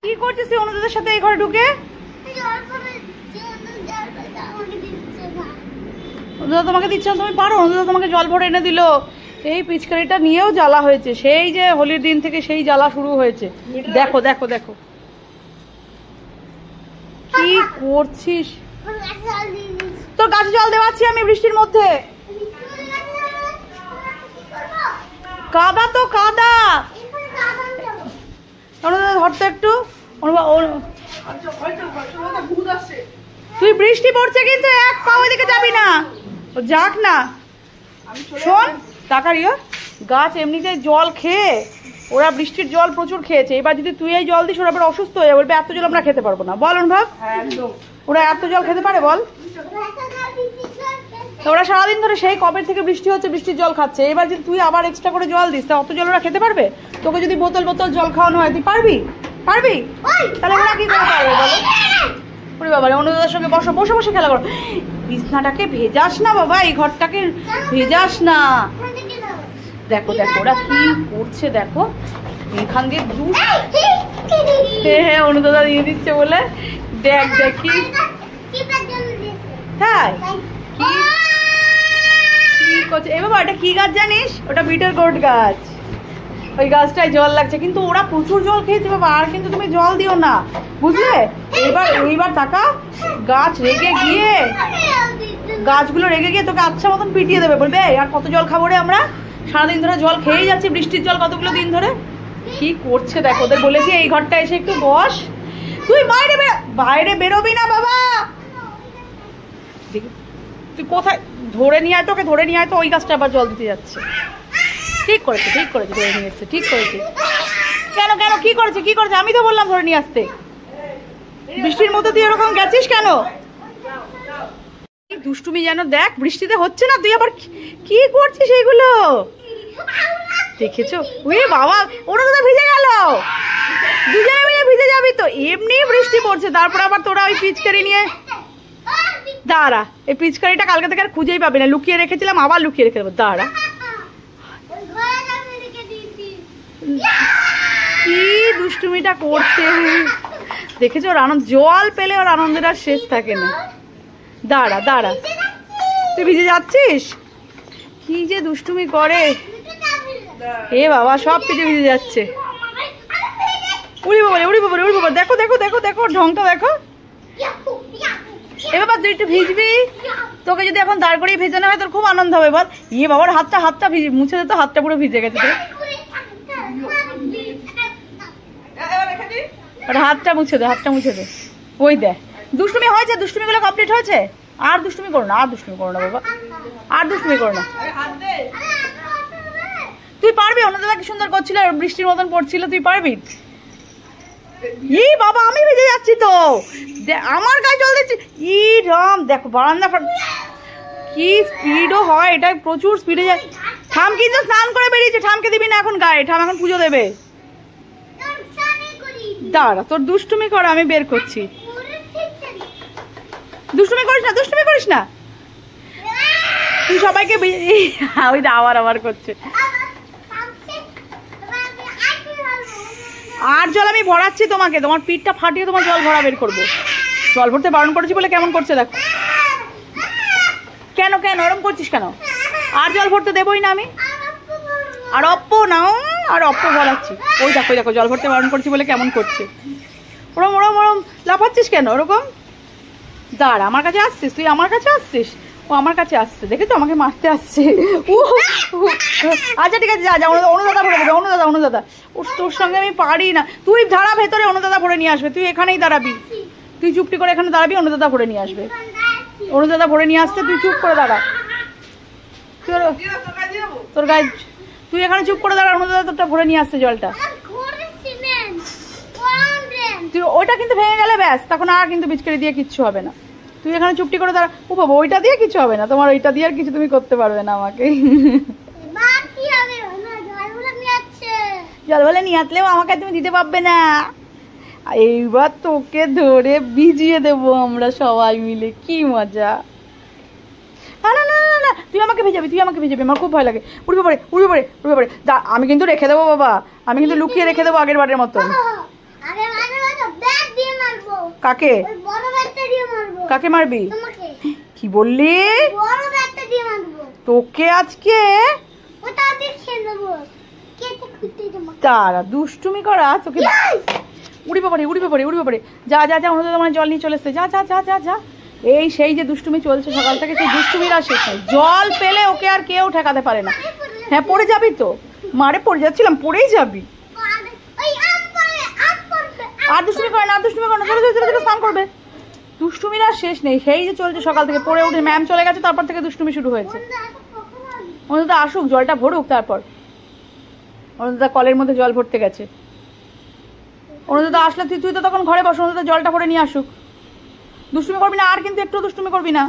কি করছিস তুই অনুদাদের সাথে এই ঘরে ঢুকে? অনুদা তোমাকে দিচ্ছে না, তুমি পারো? অনুদা তোমাকে জল ভরে এনে দিল। এই পিচকারিটা নিয়েও জ্বালা হয়েছে, সেই যে হোলির দিন থেকে সেই জ্বালা শুরু হয়েছে। দেখো দেখো দেখো কি করছিস। তোর গাছে জল দেওয়াচ্ছি আমি বৃষ্টির মধ্যে। কাদা তো কাদা। ধরতো একটু। তুই বৃষ্টি পড়ছে কিন্তু এক পা ওইদিকে যাবি না, যাক না। শোন তাকারিও, গাছ এমনিতে জল খেয়ে ওরা বৃষ্টির জল প্রচুর খেয়েছে, এবার যদি তুই এই জল দিস ওরা আবার অসুস্থ হয়ে যাবে, বলবে এত জল আমরা খেতে পারবো না। বল অনুভব, ওরা এত জল খেতে পারে বল? ওরা সারাদিন ধরে সেই কবে থেকে বৃষ্টি হচ্ছে বৃষ্টির জল খাচ্ছে, এবার যদি তুই আবার এক্সট্রা করে জল দিস তা অত জল ওরা খেতে পারবে? তোকে যদি বোতল বোতল জল খাওয়ানো হয় তুই পারবি? পারবি? তাহলে ওরা কি করে পারবে বলো? ওরে বাবা, অনুদাদের সঙ্গে বসে বসে বসে খেলা করো। বিছনাটাকে ভেজাস না বাবা, এই ঘরটাকে ভেজাস না। দেখো দেখো ওরা কি করছে, দেখো এখান দিয়ে হ্যাঁ অনুদাদা দিয়ে দিচ্ছে বলে। দেখ দেখি তাই কি করছে। এ বাবা এটা কি গাছ জানিস? ওটা বিটার গোর্ড গাছ। ওই গাছটায় জল লাগছে, কিন্তু ওরা প্রচুর জল খেয়েছে বাবা, আর কিন্তু তুমি জল দিও না, বুঝলে? এইবার টাকা গাছ রেগে গিয়ে, গাছগুলো রেগে গিয়ে তোকে আচ্ছা মতন পিটিয়ে দেবে, বলবে আর কত জল খাবো রে আমরা, সারাদিন ধরে জল খেয়েই যাচ্ছি, বৃষ্টির জল কতগুলো দিন ধরে। কি করছে দেখো, ওদের বলেছি এই ঘরটা এসে একটু বস। তুই বাইরে বেরোবি না বাবা। তুই কোথায়? ধরে নিয়ে আয়, তোকে ধরে নিয়ে আয় তো। ওই গাছটা আবার জল দিতে যাচ্ছে। ঠিক করেছে ঠিক করেছে, ধরে নিয়ে এসছে, ঠিক করেছে। কেন কেন কি করেছে কি করেছে? আমি তো বললাম ধরে নিয়ে আসতে। বৃষ্টির মধ্যে তুই এরকম গেছিস কেন? দুষ্টুমি যেন, দেখ বৃষ্টিতে হচ্ছে না, তুই আবার কি করছিস এগুলো? দেখেছো? ওই বাবা ওরা তো ভিজে গেল, দুজনে মিলে ভিজে যাবি তো। এমনি বৃষ্টি পড়ছে, তারপর আবার তোরা ওই পিচকারি নিয়ে দাঁড়া। এই পিচকারিটা কালকে থেকে আর খুঁজেই পাবি না, লুকিয়ে রেখেছিলাম আবার লুকিয়ে রেখে দেবো। দাঁড়া, কি দুষ্টুমিটা করছে দেখেছো? ওর আনন্দ, জল পেলে ওর আনন্দের আর শেষ থাকে না। দাঁড়া দাঁড়া, তুই ভিজে যাচ্ছিস, কি যে দুষ্টুমি করে। এ বাবা সব কিছু ভিজে যাচ্ছে। উড়ি বাবা উড়ি বাবা উড়ি বাবা, দেখো দেখো দেখো দেখো ঢংটা দেখো। এ বাবা তুই একটু ভিজবি, তোকে যদি এখন দাঁড় করিয়ে ভেজানো হয় তোর খুব আনন্দ হবে বল। ইয়ে বাবার হাতটা মুছে দে তো, হাতটা পুরো ভিজে গেছে। হাতটা মুছে দে, হাতটা মুছে দে। ওই দেখ দুষ্টুমি হয়েছে, দুষ্টুমিগুলো কমপ্লিট হয়েছে। আর দুষ্টুমি করো না, আর দুষ্টুমি করো না বাবা, আর দুষ্টুমি করো না। তুই পারবি? অন্যদাদা কি সুন্দর করছিল, বৃষ্টির মতন পড়ছিল, তুই পারবি? ই বাবা আমি ভিজে যাচ্ছি তো, আমার গায়ে জল দিচ্ছি। ই রাম, দেখো বারান্দা কি স্পিডও হয়, এটা প্রচুর স্পিডে যায়। ঠাম কিন্তু স্নান করে বেরিয়েছে, ঠামকে দিবি না এখন গায়ে, ঠাম এখন পুজো দেবে। দাঁড়া, তোর দুষ্টুমি কর, আমি বের করছি। দুষ্টুমি করিস না, দুষ্টুমি করিস না। তুই সবাইকে ওই আবার করছে। আর জল আমি ভরাচ্ছি তোমাকে, তোমার পিঠটা ফাটিয়ে তোমার জল ভরা বের করবো। জল ভরতে বারণ করেছি বলে কেমন করছে দেখো। কেন কেন ওরম করছিস কেন? আর জল ভরতে দেবই না আমি। আর অপ্পো নাও, আর অপ্পো ভরাচ্ছি। ওই দেখো দেখো, জল ভরতে বারণ করছি বলে কেমন করছে। ওরম ওরম ওরম লাফাচ্ছিস কেন ওরকম? দাঁড়া, আমার কাছে আসছিস তুই, আমার কাছে আসছিস। ও আমার কাছে আসছে, দেখেছো আমাকে মারতে আসছে। আচ্ছা ঠিক আছে, যা যা, অনুদাদা ভরে দেবে। অনুদাদা তোর সঙ্গে আমি পারি না। তুই ধারা ভেতরে, অনুদাদা ভরে নিয়ে আসবে। তুই এখানেই দাঁড়াবি, তুই চুপটি করে এখানে দাঁড়াবি, অনুদাদা ভরে নিয়ে আসবে। অনুদাদা ভরে নিয়ে আসতে তুই চুপ করে দাঁড়া। তোর গায়ে তুই এখানে চুপ করে দাঁড়া, অনুদাদা তোরটা ভরে নিয়ে আসছে জলটা। তুই ওইটা কিন্তু ভেঙে গেলে ব্যাস, তখন আর কিন্তু পিচকারি দিয়ে কিচ্ছু হবে না। তুই এখানে চুপটি করে দাঁড়া। ও বাবা ওইটা দিয়ে কিছু হবে না, তোমার ওইটা দিয়ে আর কিছু তুমি করতে পারবে না আমাকে। জল বলে নিয়ে আসলেও আমাকে তুমি দিতে পারবে না। এইবার তোকে ধরে ভিজিয়ে দেবো আমরা সবাই মিলে, কি মজা। না না না না, তুই আমাকে ভেজাবি, তুই আমাকে ভেজাবি, আমার খুব ভয় লাগে। উড়বে পড়ে উড়বে পড়ে উড়বে পড়ে। আমি কিন্তু রেখে দেবো বাবা, আমি কিন্তু লুকিয়ে রেখে দেবো আগের বারের মতন। কাকে? কাকে মারবি? কি বললি? তোকে আজকে তারা দুষ্টুমি করা তোকে। উড়ি বাবারে উড়ি বাবারে উড়ি বাবারে। যা যা যা, অনুদা তোমার জল নিয়ে চলে এসছে। যা যা যা যা যা। এই সেই যে দুষ্টুমি চলছে সকাল থেকে, সেই দুষ্টুমির আর শেষ নাই। জল পেলে ওকে আর কেউ ঠেকাতে পারে না। হ্যাঁ পড়ে যাবি তো, মারে পড়ে যাচ্ছিলাম, পড়েই যাবি। আর দুষ্টুমি করে না, আর দুষ্টুমি করে না, চলে চলে চলে স্নান করবে। দুষ্টুমির আর শেষ নেই, সেই যে চলছে সকাল থেকে। পড়ে উঠে ম্যাম চলে গেছে, তারপর থেকে দুষ্টুমি শুরু হয়েছে। অনুদা আসুক, জলটা ভরুক, তারপর অনুদা কলের মধ্যে জল ভরতে গেছে। অনুদা আসলে তুই তো তখন ঘরে বস, অনুদা জলটা ভরে নিয়ে আসুক। দুষ্টুমি করবি না আর, কিন্তু একটু দুষ্টুমি করবি না।